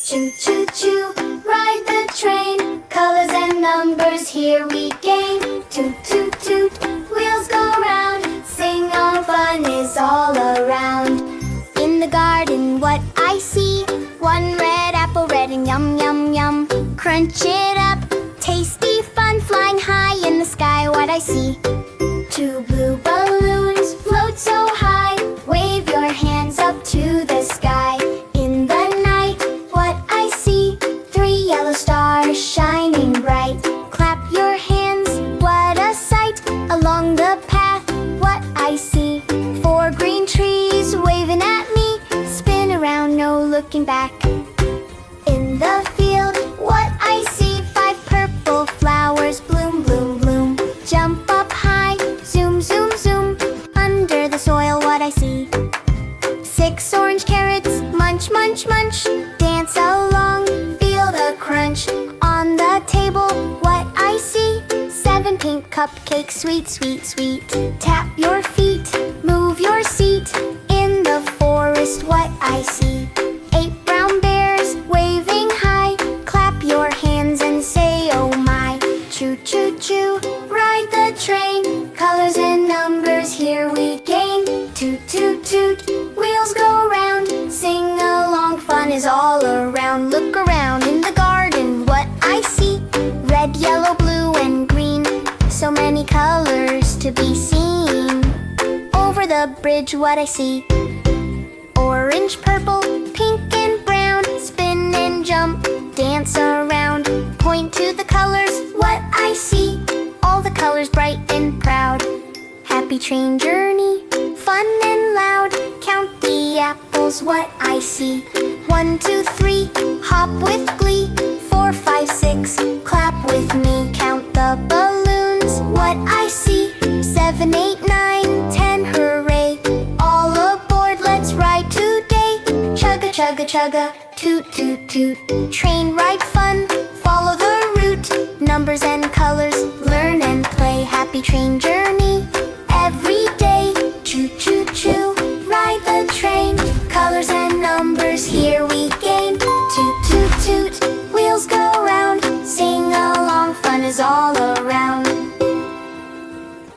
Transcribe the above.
Choo choo choo, ride the train. Colors and numbers here we gain. Toot toot toot, wheels go round. Sing on, fun is all around. In the garden what I see, one red apple, red and yum yum yum. Crunch it up, tasty fun, flying high in the sky what I see. Two blue balloons float so high, wave your hands up to the sky. In the night what I see, three yellow stars shining bright. Clap your hands, what a sight, along the path what I see. Four green trees waving at me, spin around, no looking back. In the field what I see, five purple flowers bloom bloom bloom. Jump up high, zoom zoom zoom, under the soil what I see. Six orange carrots munch munch munch, dance along, feel the crunch. On the table what I see, seven pink cupcakes sweet sweet sweet. Tap your feet, move your seat, in the forest what I see. Eight brown bears waving high, clap your hands and say oh my. Choo choo choo, ride the train. Colors and numbers here we gain. Toot toot toot, wheels go round. Sing along, fun is all around. Look around in the garden what I see, red, yellow, blue and green. So many colors to be seen. Over the bridge what I see, orange, purple, pink and brown. Spin and jump, dance around. Point to the colors what I see, all the colors bright and proud. Happy train journey, fun and loud. Count the apples what I see. 1, 2, 3, hop with glee. 4, 5, 6, clap with me. Count the balloons what I see. 7, 8, 9, 10, hooray. All aboard, let's ride today. Chugga chugga chugga, toot toot toot. Train ride fun, follow the route. Numbers and colors, learn and play. Happy train journey every day. Choo choo choo, ride the train. Colors and numbers here we